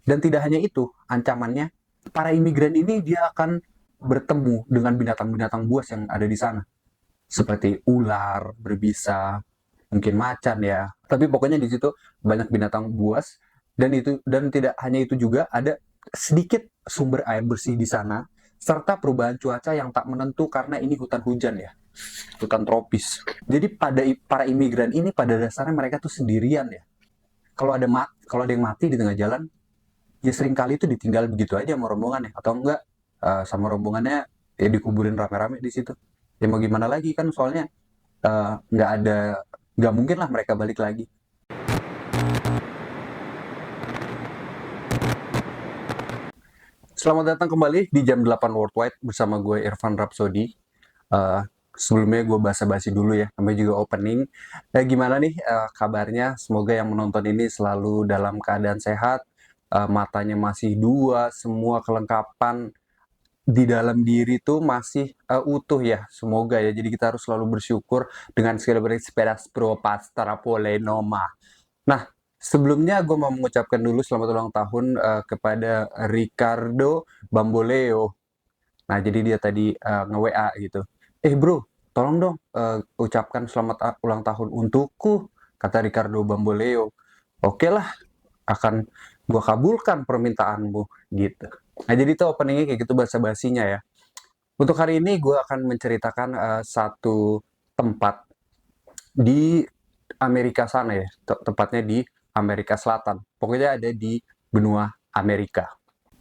Dan tidak hanya itu, ancamannya, para imigran ini dia akan bertemu dengan binatang-binatang buas yang ada di sana. Seperti ular, berbisa, mungkin macan ya. Tapi pokoknya di situ banyak binatang buas, dan tidak hanya itu juga ada sedikit sumber air bersih di sana, serta perubahan cuaca yang tak menentu karena ini hutan hujan ya, hutan tropis. Jadi para imigran ini pada dasarnya mereka tuh sendirian ya. Kalau ada yang mati di tengah jalan, ya sering kali itu ditinggal begitu aja sama rombongannya, atau enggak sama rombongannya ya dikuburin rame-rame di situ. Ya mau gimana lagi kan, soalnya nggak ada, nggak mungkin lah mereka balik lagi. Selamat datang kembali di jam 8 Worldwide bersama gue Irfan Rapsodi. Eh, Sebelumnya gue basa-basi dulu ya, namanya juga opening. Gimana nih kabarnya? Semoga yang menonton ini selalu dalam keadaan sehat, matanya masih dua, semua kelengkapan di dalam diri tuh masih utuh ya, semoga ya. Jadi kita harus selalu bersyukur dengan segala berespektas pro pastara polenoma. Nah, sebelumnya gue mau mengucapkan dulu selamat ulang tahun kepada Ricardo Bamboleo. Nah, jadi dia tadi nge-WA gitu. Bro, tolong dong ucapkan selamat ulang tahun untukku, kata Ricardo Bamboleo. Oke lah, akan gue kabulkan permintaanmu, gitu. Nah, jadi itu openingnya kayak gitu basa-basinya ya. Untuk hari ini gue akan menceritakan satu tempat di Amerika sana ya, tepatnya di Amerika Selatan. Pokoknya ada di benua Amerika.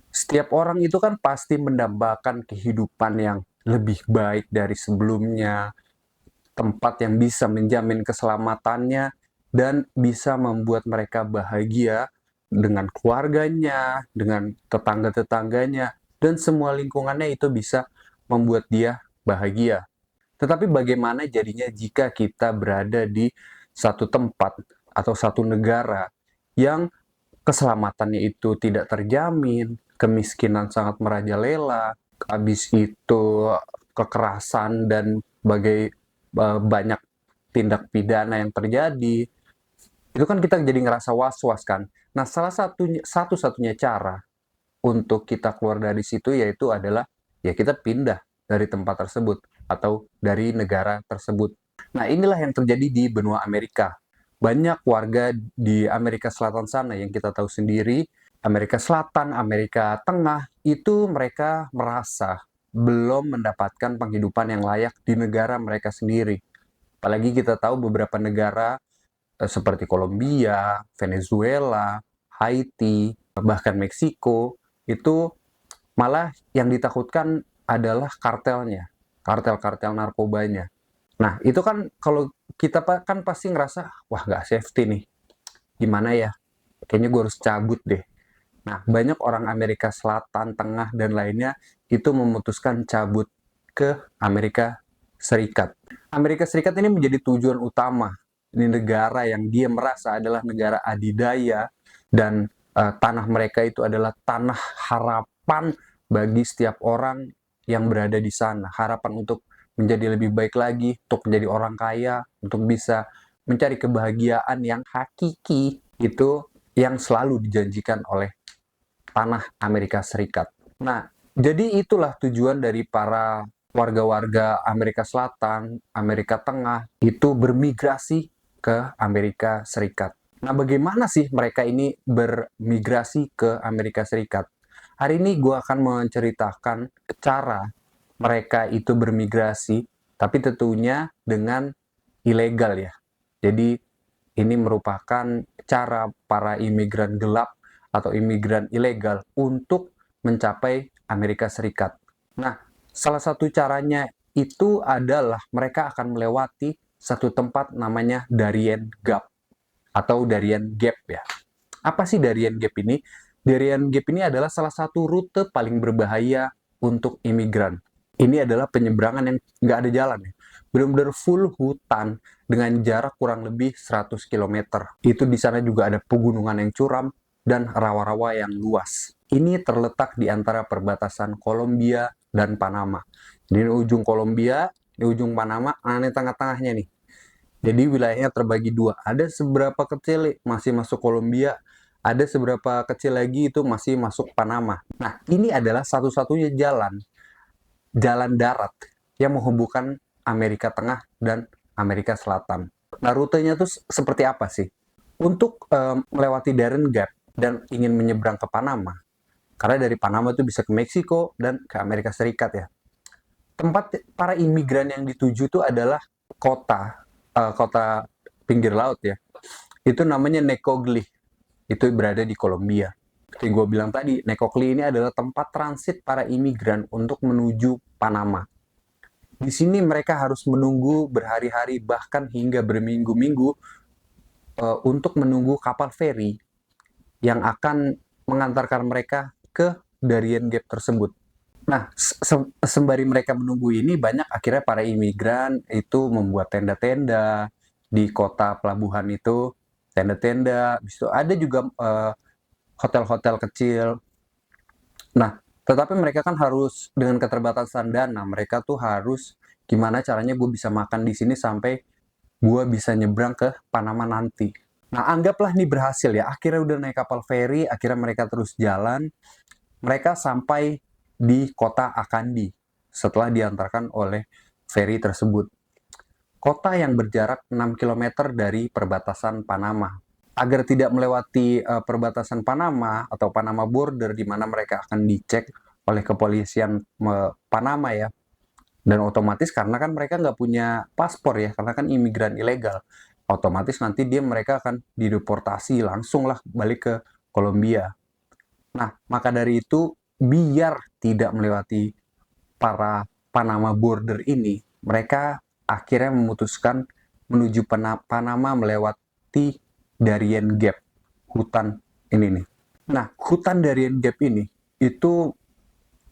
Setiap orang itu kan pasti mendambakan kehidupan yang lebih baik dari sebelumnya, tempat yang bisa menjamin keselamatannya dan bisa membuat mereka bahagia dengan keluarganya, dengan tetangga-tetangganya, dan semua lingkungannya itu bisa membuat dia bahagia. Tetapi bagaimana jadinya jika kita berada di satu tempat atau satu negara yang keselamatannya itu tidak terjamin, kemiskinan sangat merajalela, habis itu kekerasan dan banyak tindak pidana yang terjadi, itu kan kita jadi ngerasa was-was kan. Nah, satu-satunya cara untuk kita keluar dari situ yaitu adalah ya kita pindah dari tempat tersebut atau dari negara tersebut. Nah, inilah yang terjadi di benua Amerika. Banyak warga di Amerika Selatan sana yang kita tahu sendiri, Amerika Selatan, Amerika Tengah, itu mereka merasa belum mendapatkan penghidupan yang layak di negara mereka sendiri. Apalagi kita tahu beberapa negara seperti Kolombia, Venezuela, Haiti, bahkan Meksiko, itu malah yang ditakutkan adalah kartelnya, kartel-kartel narkobanya. Nah, itu kan kalau kita kan pasti ngerasa, wah nggak safety nih, gimana ya? Kayaknya gue harus cabut deh. Nah, banyak orang Amerika Selatan, Tengah, dan lainnya itu memutuskan cabut ke Amerika Serikat. Amerika Serikat ini menjadi tujuan utama. Ini negara yang dia merasa adalah negara adidaya, dan tanah mereka itu adalah tanah harapan bagi setiap orang yang berada di sana. Harapan untuk menjadi lebih baik lagi, untuk menjadi orang kaya, untuk bisa mencari kebahagiaan yang hakiki, itu yang selalu dijanjikan oleh tanah Amerika Serikat. Nah, jadi itulah tujuan dari para warga-warga Amerika Selatan, Amerika Tengah itu bermigrasi ke Amerika Serikat. Nah, bagaimana sih mereka ini bermigrasi ke Amerika Serikat? Hari ini gue akan menceritakan cara mereka itu bermigrasi, tapi tentunya dengan ilegal ya. Jadi ini merupakan cara para imigran gelap atau imigran ilegal untuk mencapai Amerika Serikat. Nah, salah satu caranya itu adalah mereka akan melewati satu tempat namanya Darien Gap atau Darien Gap ya. Apa sih Darien Gap ini? Darien Gap ini adalah salah satu rute paling berbahaya untuk imigran. Ini adalah penyeberangan yang nggak ada jalan ya. Benar-benar full hutan dengan jarak kurang lebih 100 km. Itu di sana juga ada pegunungan yang curam dan rawa-rawa yang luas. Ini terletak di antara perbatasan Kolombia dan Panama. Di ujung Kolombia, di ujung Panama, nah ini tengah-tengahnya nih. Jadi wilayahnya terbagi dua. Ada seberapa kecil masih masuk Kolombia, Ada seberapa kecil lagi itu masih masuk Panama. Nah, ini adalah satu-satunya jalan darat yang menghubungkan Amerika Tengah dan Amerika Selatan. Nah, rutenya tuh seperti apa sih? Untuk melewati Darien Gap dan ingin menyeberang ke Panama, karena dari Panama itu bisa ke Meksiko dan ke Amerika Serikat ya. Tempat para imigran yang dituju itu adalah kota pinggir laut ya. Itu namanya Necoclí. Itu berada di Kolombia. Seperti gue bilang tadi, Necoclí ini adalah tempat transit para imigran untuk menuju Panama. Di sini mereka harus menunggu berhari-hari bahkan hingga berminggu-minggu untuk menunggu kapal feri yang akan mengantarkan mereka ke Darien Gap tersebut. Nah, sembari mereka menunggu ini, banyak akhirnya para imigran itu membuat tenda-tenda di kota pelabuhan itu, tenda-tenda. Itu ada juga hotel-hotel kecil. Nah, tetapi mereka kan harus dengan keterbatasan dana, mereka tuh harus gimana caranya gue bisa makan di sini sampai gue bisa nyebrang ke Panama nanti. Nah, anggaplah nih berhasil ya. Akhirnya udah naik kapal feri, akhirnya mereka terus jalan. Mereka sampai di kota Akandi setelah diantarkan oleh feri tersebut. Kota yang berjarak 6 kilometer dari perbatasan Panama. Agar tidak melewati perbatasan Panama atau Panama border di mana mereka akan dicek oleh kepolisian Panama ya. Dan otomatis karena kan mereka nggak punya paspor ya, karena kan imigran ilegal. Otomatis nanti mereka akan dideportasi langsung lah balik ke Kolombia. Nah, maka dari itu, biar tidak melewati para Panama border ini, mereka akhirnya memutuskan menuju Panama melewati Darien Gap, hutan ini nih. Nah, hutan Darien Gap ini, itu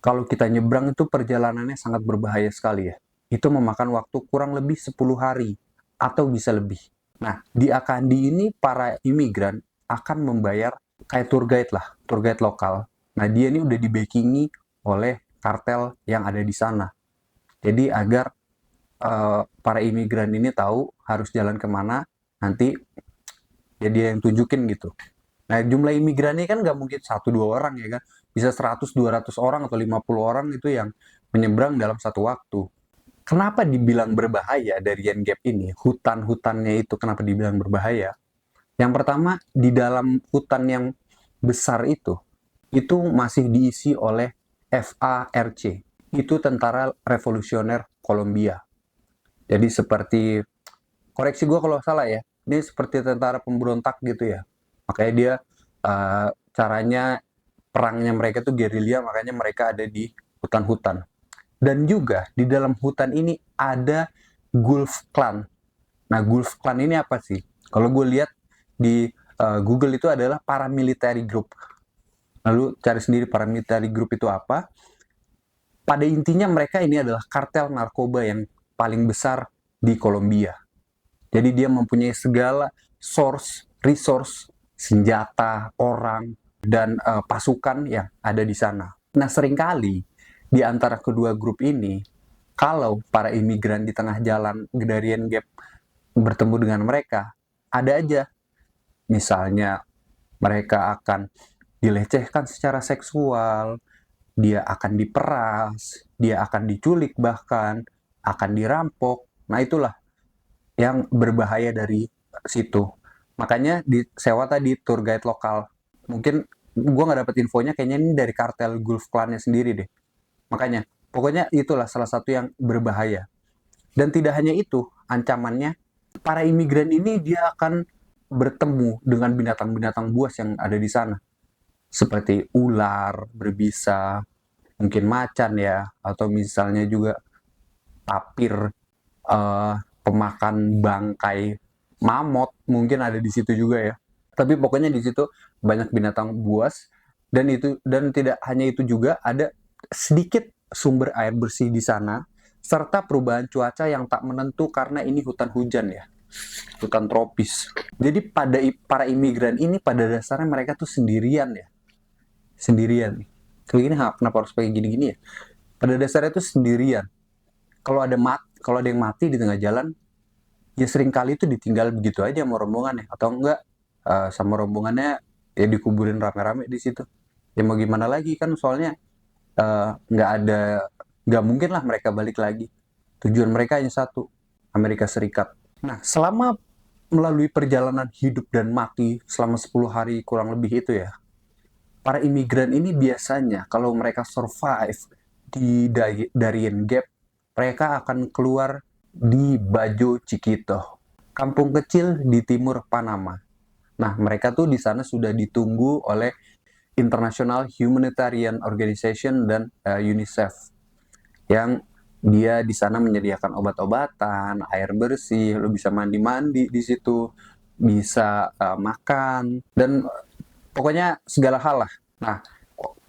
kalau kita nyebrang itu perjalanannya sangat berbahaya sekali ya. Itu memakan waktu kurang lebih 10 hari, atau bisa lebih. Nah, di Akandi ini para imigran akan membayar kayak tour guide lokal. Nah, dia ini udah di-backingi oleh kartel yang ada di sana. Jadi agar para imigran ini tahu harus jalan kemana, nanti ya dia yang tunjukin gitu. Nah, jumlah imigran ini kan nggak mungkin 1-2 orang ya kan. Bisa 100-200 orang atau 50 orang itu yang menyeberang dalam satu waktu. Kenapa dibilang berbahaya dari Yen Gap ini? Hutan-hutannya itu kenapa dibilang berbahaya? Yang pertama, di dalam hutan yang besar itu masih diisi oleh FARC. Itu Tentara Revolusioner Kolombia. Jadi seperti, koreksi gue kalau salah ya, ini seperti tentara pemberontak gitu ya. Makanya dia caranya perangnya mereka tuh gerilya, makanya mereka ada di hutan-hutan. Dan juga di dalam hutan ini ada Gulf Clan. Nah, Gulf Clan ini apa sih? Kalau gue lihat di Google itu adalah paramilitary group. Lalu cari sendiri paramilitary group itu apa. Pada intinya mereka ini adalah kartel narkoba yang paling besar di Kolombia. Jadi dia mempunyai segala resource, senjata, orang, dan pasukan yang ada di sana. Nah, seringkali di antara kedua grup ini, kalau para imigran di tengah jalan Darien Gap bertemu dengan mereka, ada aja. Misalnya mereka akan dilecehkan secara seksual, dia akan diperas, dia akan diculik bahkan, akan dirampok. Nah, itulah yang berbahaya dari situ. Makanya disewa tadi tour guide lokal. Mungkin gue nggak dapet infonya, kayaknya ini dari kartel Gulf Clan-nya sendiri deh. Makanya, pokoknya itulah salah satu yang berbahaya. Dan tidak hanya itu, ancamannya, para imigran ini dia akan bertemu dengan binatang-binatang buas yang ada di sana. Seperti ular, berbisa, mungkin macan ya, atau misalnya juga tapir, pemakan bangkai mamut, mungkin ada di situ juga ya. Tapi pokoknya di situ banyak binatang buas, dan tidak hanya itu juga, ada sedikit sumber air bersih di sana, serta perubahan cuaca yang tak menentu karena ini hutan hujan ya, hutan tropis. Jadi para imigran ini pada dasarnya mereka tuh sendirian ya, sendirian. Kayak gini kenapa harus pakai gini-gini ya? Pada dasarnya tuh sendirian. Kalau ada yang mati di tengah jalan, ya sering kali itu ditinggal begitu aja sama rombongannya, atau enggak sama rombongannya ya dikuburin rame-rame di situ. Ya mau gimana lagi kan, soalnya nggak ada, nggak mungkin lah mereka balik lagi. Tujuan mereka hanya satu, Amerika Serikat. Nah, selama melalui perjalanan hidup dan mati selama 10 hari kurang lebih itu ya, para imigran ini biasanya kalau mereka survive di Darien Gap, mereka akan keluar di Bajo Chiquito, kampung kecil di timur Panama. Nah, mereka tuh di sana sudah ditunggu oleh International Humanitarian Organization dan UNICEF, yang dia di sana menyediakan obat-obatan, air bersih, lo bisa mandi-mandi di situ, bisa makan, dan pokoknya segala hal lah. Nah,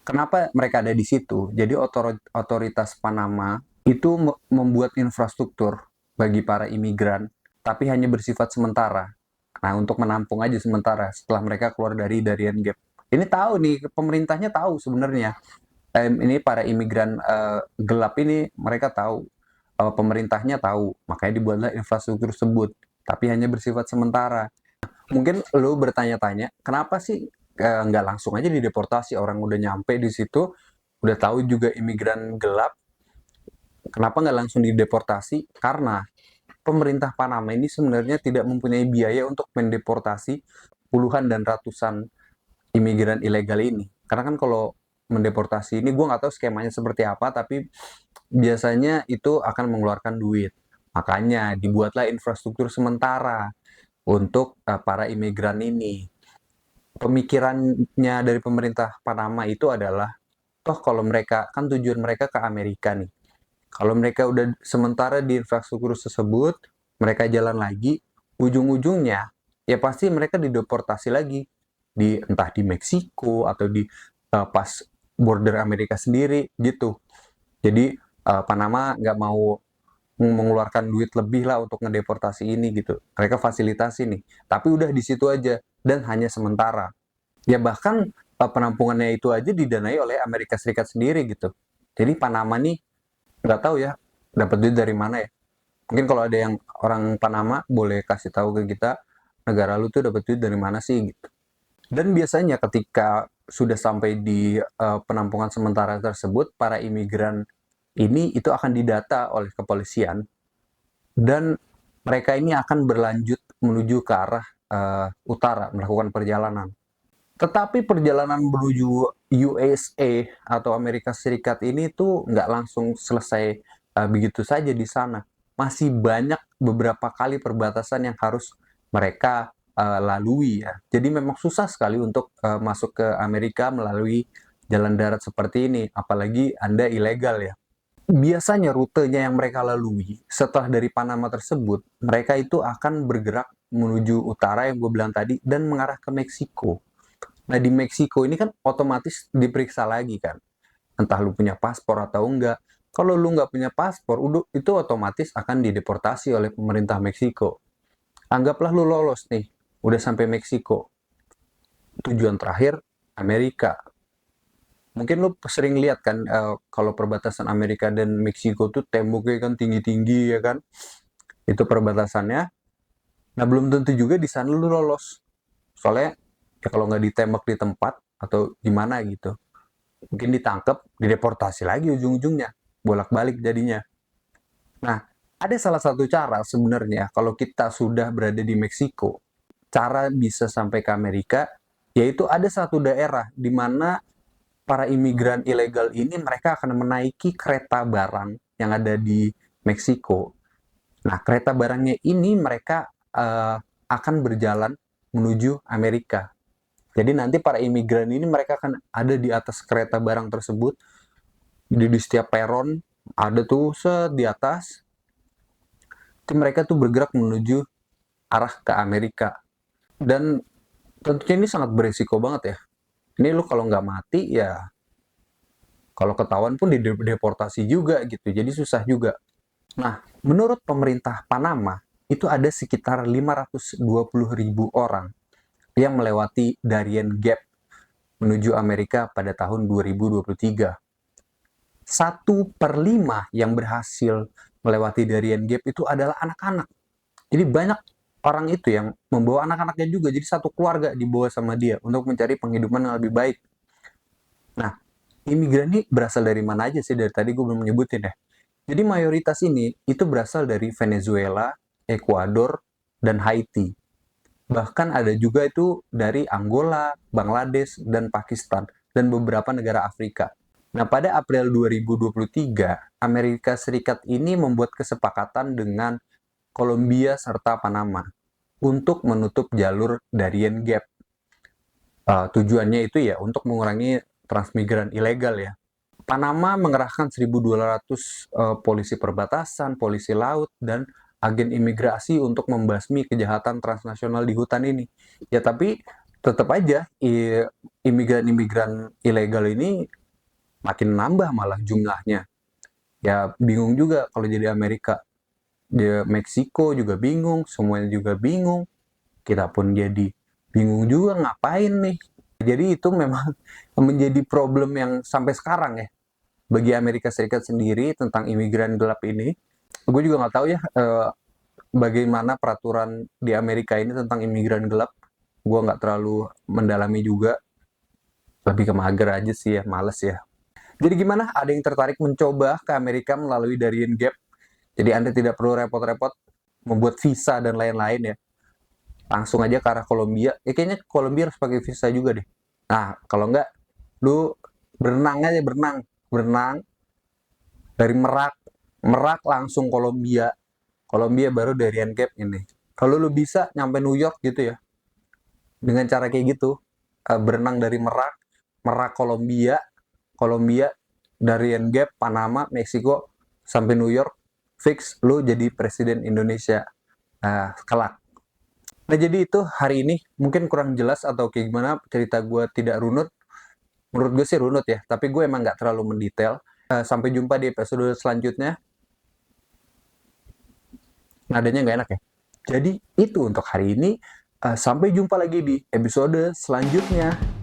kenapa mereka ada di situ? Jadi otoritas Panama itu membuat infrastruktur bagi para imigran, tapi hanya bersifat sementara. Nah, untuk menampung aja sementara setelah mereka keluar dari Darien Gap. Ini tahu nih, pemerintahnya tahu sebenarnya. Ini para imigran gelap ini, mereka tahu, pemerintahnya tahu, makanya dibuatlah infrastruktur tersebut, tapi hanya bersifat sementara. Mungkin lo bertanya-tanya, kenapa sih nggak langsung aja dideportasi? Orang udah nyampe di situ, udah tahu juga imigran gelap, kenapa nggak langsung dideportasi? Karena pemerintah Panama ini sebenarnya tidak mempunyai biaya untuk mendeportasi puluhan dan ratusan imigran ilegal ini. Karena kan kalau mendeportasi ini, gue nggak tahu skemanya seperti apa, tapi biasanya itu akan mengeluarkan duit. Makanya dibuatlah infrastruktur sementara untuk para imigran ini. Pemikirannya dari pemerintah Panama itu adalah, toh kalau mereka, kan tujuan mereka ke Amerika nih. Kalau mereka udah sementara di infrastruktur tersebut, mereka jalan lagi, ujung-ujungnya ya pasti mereka dideportasi lagi, di entah di Meksiko atau di pas border Amerika sendiri gitu. Jadi Panama nggak mau mengeluarkan duit lebih lah untuk ngedeportasi ini gitu. Mereka fasilitasi nih, tapi udah di situ aja dan hanya sementara. Ya bahkan penampungannya itu aja didanai oleh Amerika Serikat sendiri gitu. Jadi Panama nih nggak tahu ya dapat duit dari mana ya. Mungkin kalau ada yang orang Panama boleh kasih tahu ke kita, negara lu tuh dapat duit dari mana sih gitu. Dan biasanya ketika sudah sampai di penampungan sementara tersebut, para imigran ini itu akan didata oleh kepolisian, dan mereka ini akan berlanjut menuju ke arah utara, melakukan perjalanan. Tetapi perjalanan menuju USA atau Amerika Serikat ini tuh nggak langsung selesai begitu saja di sana. Masih banyak beberapa kali perbatasan yang harus mereka lalui ya. Jadi memang susah sekali untuk masuk ke Amerika melalui jalan darat seperti ini, apalagi Anda ilegal ya. Biasanya rutenya yang mereka lalui setelah dari Panama tersebut, mereka itu akan bergerak menuju utara yang gue bilang tadi dan mengarah ke Meksiko. Nah, di Meksiko ini kan otomatis diperiksa lagi kan, entah lu punya paspor atau enggak. Kalau lu nggak punya paspor, itu otomatis akan dideportasi oleh pemerintah Meksiko. Anggaplah lu lolos nih, udah sampai Meksiko. Tujuan terakhir Amerika. Mungkin lu sering lihat kan, kalau perbatasan Amerika dan Meksiko tuh temboknya kan tinggi-tinggi ya kan. Itu perbatasannya. Nah, belum tentu juga di sana lu lolos. Soalnya ya kalau nggak ditembak di tempat atau gimana gitu, mungkin ditangkap, dideportasi lagi ujung-ujungnya, bolak-balik jadinya. Nah, ada salah satu cara sebenarnya kalau kita sudah berada di Meksiko, cara bisa sampai ke Amerika, yaitu ada satu daerah di mana para imigran ilegal ini mereka akan menaiki kereta barang yang ada di Meksiko. Nah, kereta barangnya ini mereka akan berjalan menuju Amerika. Jadi nanti para imigran ini mereka akan ada di atas kereta barang tersebut. Jadi di setiap peron ada tuh set di atas. Itu mereka tuh bergerak menuju arah ke Amerika. Dan tentunya ini sangat beresiko banget ya. Ini lu kalau nggak mati ya, kalau ketahuan pun dideportasi juga gitu. Jadi susah juga. Nah, menurut pemerintah Panama, itu ada sekitar 520.000 orang yang melewati Darien Gap menuju Amerika pada tahun 2023. 1/5 yang berhasil melewati Darien Gap itu adalah anak-anak. Jadi banyak orang itu yang membawa anak-anaknya juga, jadi satu keluarga dibawa sama dia untuk mencari penghidupan yang lebih baik. Nah, imigran ini berasal dari mana aja sih? Dari tadi gue belum menyebutin ya. Jadi mayoritas ini itu berasal dari Venezuela, Ekuador, dan Haiti. Bahkan ada juga itu dari Angola, Bangladesh, dan Pakistan, dan beberapa negara Afrika. Nah, pada April 2023, Amerika Serikat ini membuat kesepakatan dengan Kolombia serta Panama untuk menutup jalur Darien Gap. Tujuannya itu ya untuk mengurangi transmigran ilegal ya. Panama mengerahkan 1.200 polisi perbatasan, polisi laut, dan agen imigrasi untuk membasmi kejahatan transnasional di hutan ini. Ya tapi tetap aja imigran-imigran ilegal ini makin nambah malah jumlahnya. Ya bingung juga kalau jadi Amerika. Dia Meksiko juga bingung, semuanya juga bingung. Kita pun jadi bingung juga ngapain nih. Jadi itu memang menjadi problem yang sampai sekarang ya bagi Amerika Serikat sendiri tentang imigran gelap ini. Gue juga nggak tahu ya bagaimana peraturan di Amerika ini tentang imigran gelap. Gue nggak terlalu mendalami juga. Lebih ke mager aja sih ya, males ya. Jadi gimana? Ada yang tertarik mencoba ke Amerika melalui Darien Gap? Jadi Anda tidak perlu repot-repot membuat visa dan lain-lain ya. Langsung aja ke arah Kolombia. Ya kayaknya Kolombia harus pakai visa juga deh. Nah, kalau nggak, lu berenang aja, berenang. Berenang dari Merak. Merak langsung Kolombia. Kolombia baru Darien Gap ini. Kalau lu bisa nyampe New York gitu ya. Dengan cara kayak gitu. Berenang dari Merak. Merak Kolombia. Kolombia, Darien Gap, Panama, Meksiko, sampai New York. Fix lu jadi presiden Indonesia. Kelak. Nah jadi itu hari ini mungkin kurang jelas atau kayak gimana cerita gue tidak runut. Menurut gue sih runut ya, tapi gue emang nggak terlalu mendetail. Sampai jumpa di episode selanjutnya. Nadanya nggak enak ya. Jadi itu untuk hari ini. Sampai jumpa lagi di episode selanjutnya.